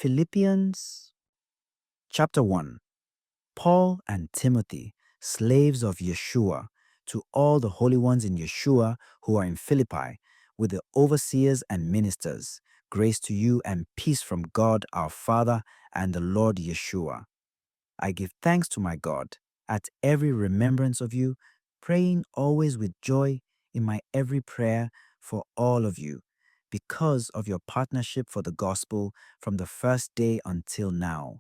Philippians chapter 1. Paul and Timothy, slaves of Yeshua, to all the holy ones in Yeshua who are in Philippi, with the overseers and ministers, grace to you and peace from God our Father and the Lord Yeshua. I give thanks to my God at every remembrance of you, praying always with joy in my every prayer for all of you, because of your partnership for the gospel from the first day until now.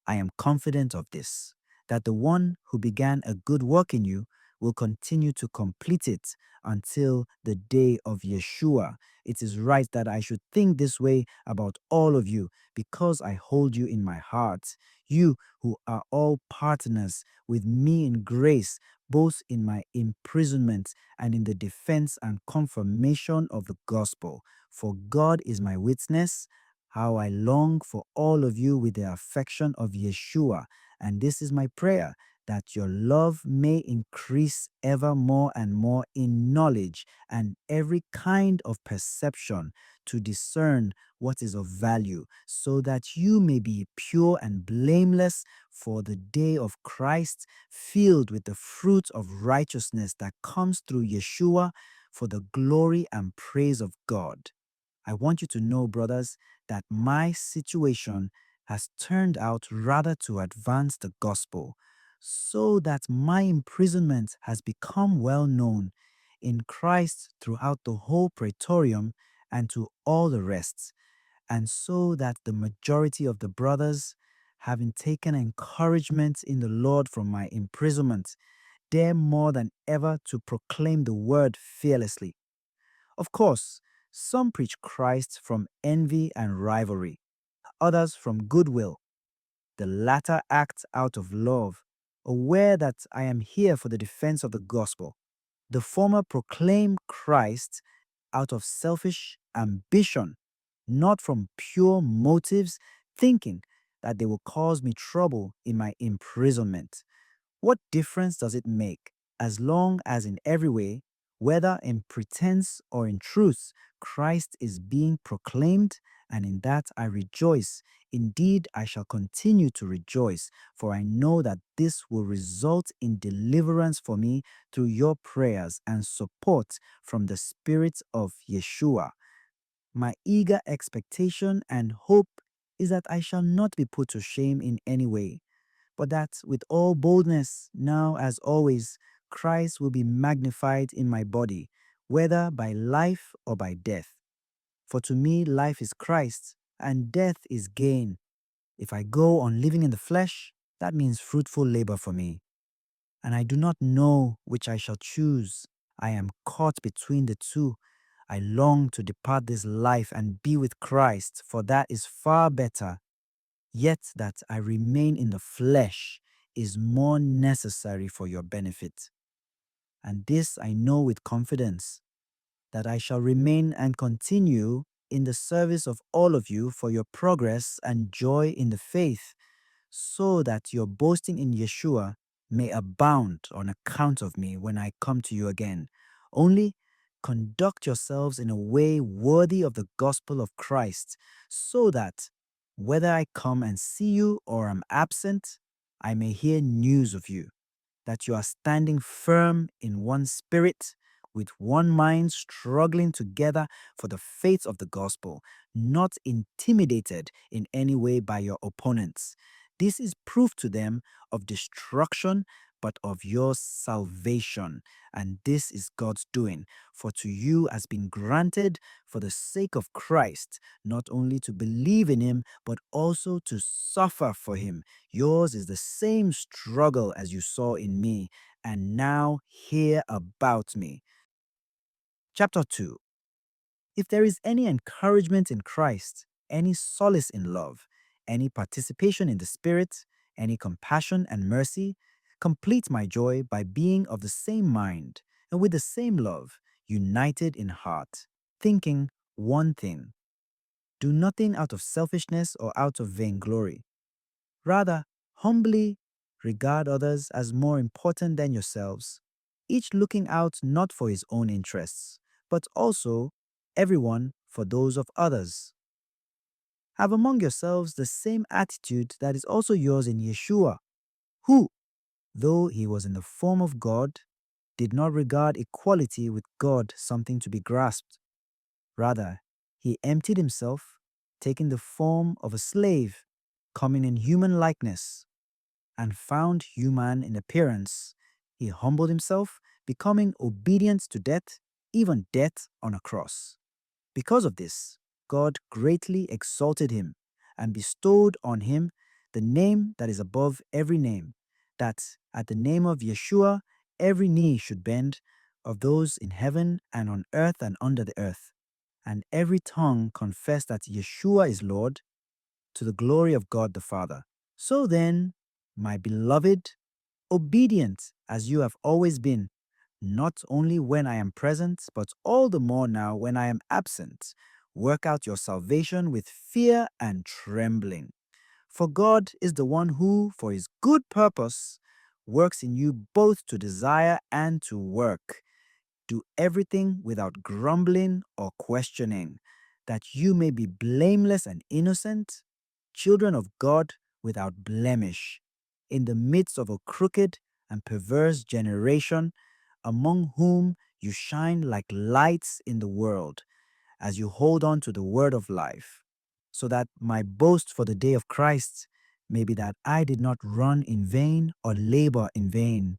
I am confident of this, that the one who began a good work in you will continue to complete it until the day of Yeshua. It is right that I should think this way about all of you, because I hold you in my heart, you who are all partners with me in grace, both in my imprisonment and in the defense and confirmation of the gospel. For God is my witness, how I long for all of you with the affection of Yeshua. And this is my prayer, that your love may increase ever more and more in knowledge and every kind of perception, to discern what is of value, so that you may be pure and blameless for the day of Christ, filled with the fruit of righteousness that comes through Yeshua, for the glory and praise of God. I want you to know, brothers, that my situation has turned out rather to advance the gospel, so that my imprisonment has become well known in Christ throughout the whole praetorium and to all the rest, and so that the majority of the brothers, having taken encouragement in the Lord from my imprisonment, dare more than ever to proclaim the word fearlessly. Of course, some preach Christ from envy and rivalry, others from goodwill. The latter act out of love, aware that I am here for the defense of the gospel. The former proclaim Christ out of selfish ambition, not from pure motives, thinking that they will cause me trouble in my imprisonment. What difference does it make, as long as in every way, whether in pretense or in truth, Christ is being proclaimed, and in that I rejoice. Indeed, I shall continue to rejoice, for I know that this will result in deliverance for me through your prayers and support from the Spirit of Yeshua. My eager expectation and hope is that I shall not be put to shame in any way, but that with all boldness, now as always, Christ will be magnified in my body, whether by life or by death. For to me life is Christ, and death is gain. If I go on living in the flesh, that means fruitful labor for me. And I do not know which I shall choose. I am caught between the two. I long to depart this life and be with Christ, for that is far better. Yet that I remain in the flesh is more necessary for your benefit. And this I know with confidence, that I shall remain and continue in the service of all of you for your progress and joy in the faith, so that your boasting in Yeshua may abound on account of me when I come to you again. Only conduct yourselves in a way worthy of the gospel of Christ, so that, whether I come and see you or am absent, I may hear news of you, that you are standing firm in one spirit, with one mind, struggling together for the faith of the gospel, not intimidated in any way by your opponents. This is proof to them of destruction, but of your salvation. And this is God's doing. For to you has been granted, for the sake of Christ, not only to believe in him, but also to suffer for him. Yours is the same struggle as you saw in me, and now hear about me. Chapter 2. If there is any encouragement in Christ, any solace in love, any participation in the Spirit, any compassion and mercy, complete my joy by being of the same mind and with the same love, united in heart, thinking one thing. Do nothing out of selfishness or out of vainglory. Rather, humbly regard others as more important than yourselves, each looking out not for his own interests, but also everyone for those of others. Have among yourselves the same attitude that is also yours in Yeshua, who, though he was in the form of God, did not regard equality with God something to be grasped. Rather, he emptied himself, taking the form of a slave, coming in human likeness, and found human in appearance. He humbled himself, becoming obedient to death, even death on a cross. Because of this, God greatly exalted him and bestowed on him the name that is above every name, that at the name of Yeshua every knee should bend, of those in heaven and on earth and under the earth, and every tongue confess that Yeshua is Lord, to the glory of God the Father. So then, my beloved, obedient as you have always been, not only when I am present, but all the more now when I am absent. Work out your salvation with fear and trembling. For God is the one who, for his good purpose, works in you both to desire and to work. Do everything without grumbling or questioning, that you may be blameless and innocent, children of God without blemish, in the midst of a crooked and perverse generation, among whom you shine like lights in the world, as you hold on to the word of life, so that my boast for the day of Christ may be that I did not run in vain or labor in vain.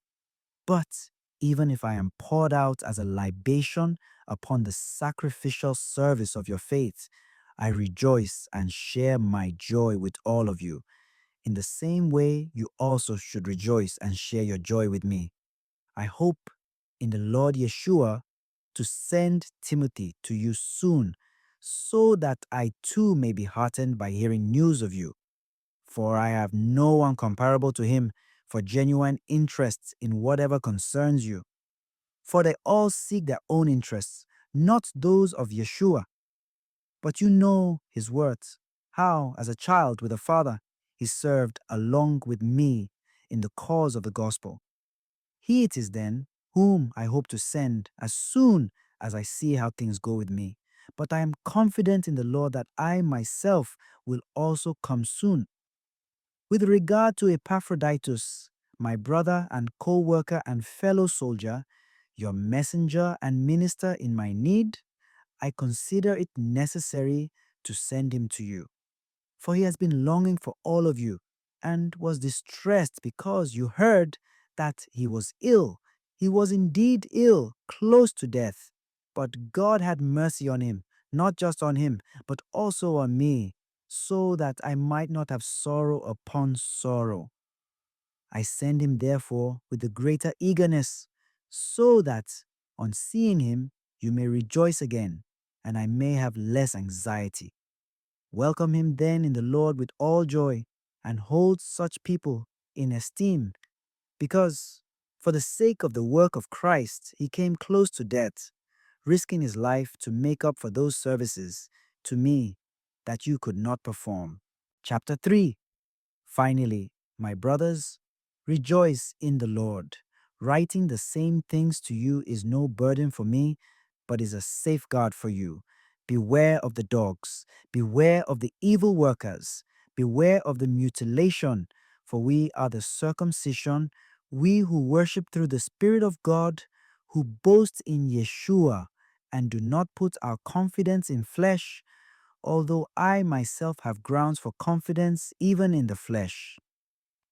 But even if I am poured out as a libation upon the sacrificial service of your faith, I rejoice and share my joy with all of you. In the same way, you also should rejoice and share your joy with me. I hope in the Lord Yeshua to send Timothy to you soon, so that I too may be heartened by hearing news of you. For I have no one comparable to him for genuine interests in whatever concerns you. For they all seek their own interests, not those of Yeshua. But you know his words, how, as a child with a father, he served along with me in the cause of the gospel. He it is then whom I hope to send as soon as I see how things go with me. But I am confident in the Lord that I myself will also come soon. With regard to Epaphroditus, my brother and co worker and fellow soldier, your messenger and minister in my need, I consider it necessary to send him to you. For he has been longing for all of you, and was distressed because you heard that he was ill. He was indeed ill, close to death. But God had mercy on him, not just on him, but also on me, so that I might not have sorrow upon sorrow. I send him therefore with the greater eagerness, so that on seeing him you may rejoice again, and I may have less anxiety. Welcome him then in the Lord with all joy, and hold such people in esteem, because for the sake of the work of Christ he came close to death, risking his life to make up for those services to me that you could not perform. Chapter 3. Finally, my brothers, rejoice in the Lord. Writing the same things to you is no burden for me, but is a safeguard for you. Beware of the dogs, beware of the evil workers, beware of the mutilation, for we are the circumcision, we who worship through the Spirit of God, who boast in Yeshua, and do not put our confidence in flesh, although I myself have grounds for confidence even in the flesh.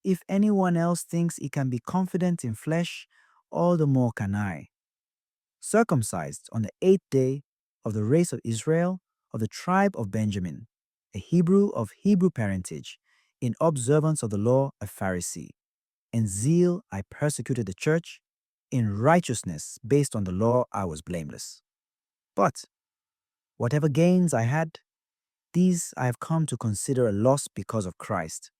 If anyone else thinks he can be confident in flesh, all the more can I. Circumcised on the 8th day, of the race of Israel, of the tribe of Benjamin, a Hebrew of Hebrew parentage, in observance of the law, a Pharisee. In zeal I persecuted the church, in righteousness based on the law I was blameless. But whatever gains I had, these I have come to consider a loss because of Christ.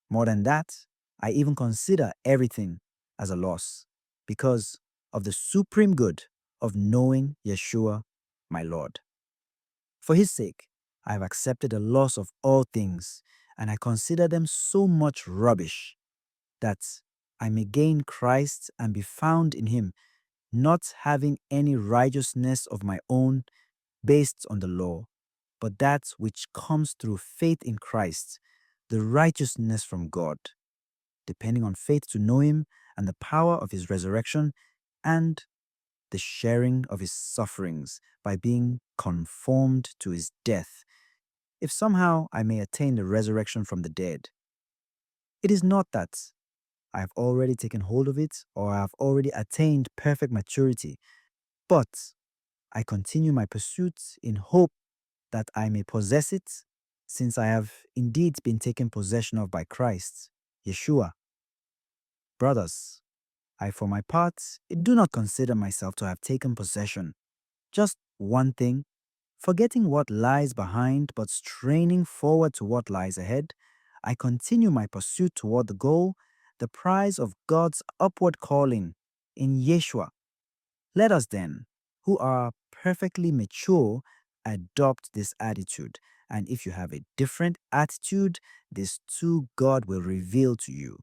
More than that, I even consider everything as a loss because of the supreme good of knowing Yeshua, my Lord. For his sake, I have accepted the loss of all things, and I consider them so much rubbish, that I may gain Christ and be found in him, not having any righteousness of my own based on the law, but that which comes through faith in Christ, the righteousness from God, depending on faith to know him and the power of his resurrection and the sharing of his sufferings by being conformed to his death, if somehow I may attain the resurrection from the dead. It is not that I have already taken hold of it or I have already attained perfect maturity, but I continue my pursuit in hope that I may possess it, since I have indeed been taken possession of by Christ, Yeshua. Brothers, I for my part do not consider myself to have taken possession. Just one thing, forgetting what lies behind but straining forward to what lies ahead, I continue my pursuit toward the goal, the prize of God's upward calling in Yeshua. Let us then, who are perfectly mature, adopt this attitude. And if you have a different attitude, this too God will reveal to you.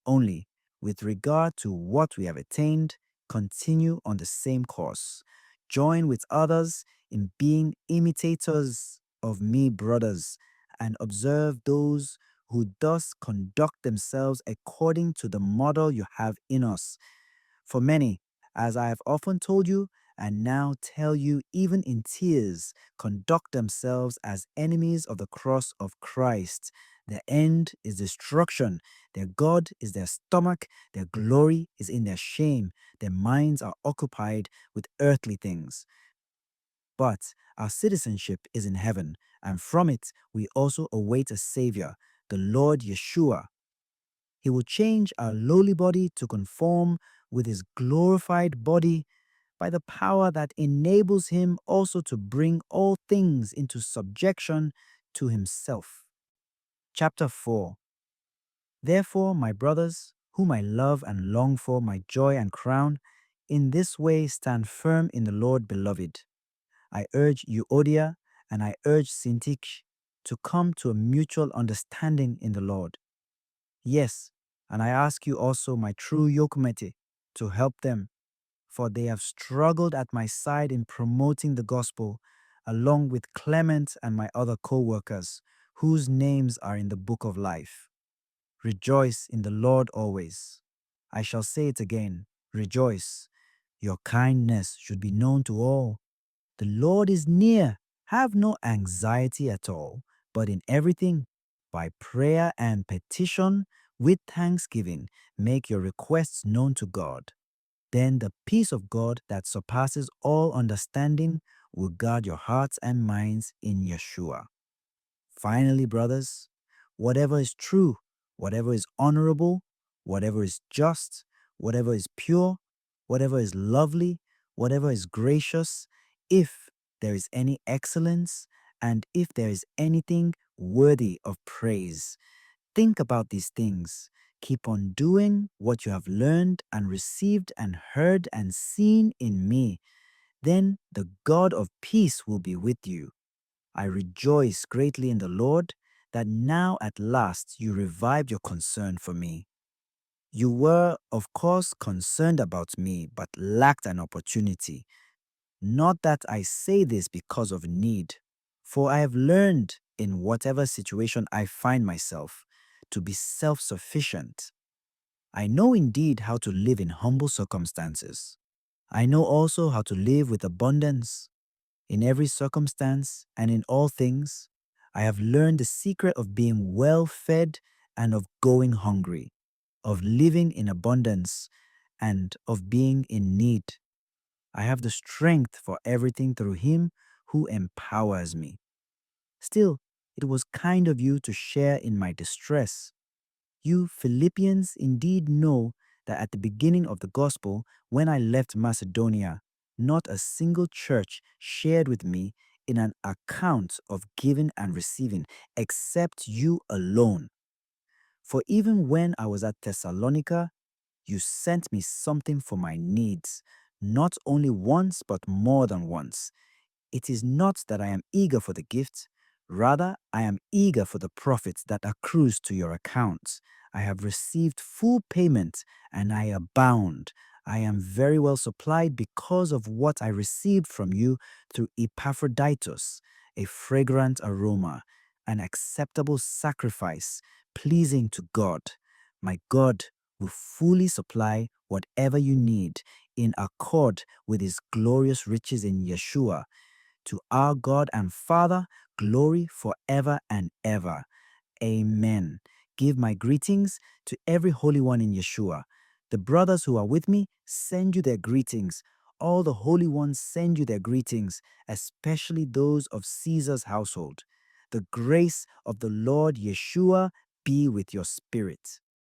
Only, with regard to what we have attained, continue on the same course. Join with others in being imitators of me, brothers, and observe those who thus conduct themselves according to the model you have in us. For many, as I have often told you, and now tell you even in tears, conduct themselves as enemies of the cross of Christ. Their end is destruction. Their God is their stomach. Their glory is in their shame. Their minds are occupied with earthly things. But our citizenship is in heaven, and from it we also await a Savior, the Lord Yeshua. He will change our lowly body to conform with his glorified body by the power that enables him also to bring all things into subjection to himself. Chapter 4. Therefore, my brothers, whom I love and long for, my joy and crown, in this way stand firm in the Lord, beloved. I urge Euodia and I urge Syntyche to come to a mutual understanding in the Lord. Yes, and I ask you also, my true yokomete, to help them, for they have struggled at my side in promoting the gospel, along with Clement and my other co-workers, whose names are in the book of life. Rejoice in the Lord always. I shall say it again, rejoice. Your kindness should be known to all. The Lord is near. Have no anxiety at all, but in everything, by prayer and petition, with thanksgiving, make your requests known to God. Then the peace of God that surpasses all understanding will guard your hearts and minds in Yeshua. Finally, brothers, whatever is true, whatever is honorable, whatever is just, whatever is pure, whatever is lovely, whatever is gracious, if there is any excellence, and if there is anything worthy of praise, think about these things. Keep on doing what you have learned and received and heard and seen in me. Then the God of peace will be with you. I rejoice greatly in the Lord that now at last you revived your concern for me. You were, of course, concerned about me, but lacked an opportunity. Not that I say this because of need, for I have learned in whatever situation I find myself to be self-sufficient. I know indeed how to live in humble circumstances. I know also how to live with abundance. In every circumstance and in all things, I have learned the secret of being well fed and of going hungry, of living in abundance and of being in need. I have the strength for everything through him who empowers me. Still, it was kind of you to share in my distress. You Philippians indeed know that at the beginning of the gospel, when I left Macedonia, not a single church shared with me in an account of giving and receiving, except you alone. For even when I was at Thessalonica, you sent me something for my needs, not only once, but more than once. It is not that I am eager for the gift, rather, I am eager for the profits that accrues to your account. I have received full payment and I abound. I am very well supplied because of what I received from you through Epaphroditus, a fragrant aroma, an acceptable sacrifice, pleasing to God. My God will fully supply whatever you need in accord with his glorious riches in Yeshua. To our God and Father, glory forever and ever. Amen. Give my greetings to every holy one in Yeshua. The brothers who are with me send you their greetings. All the holy ones send you their greetings, especially those of Caesar's household. The grace of the Lord Yeshua be with your spirit.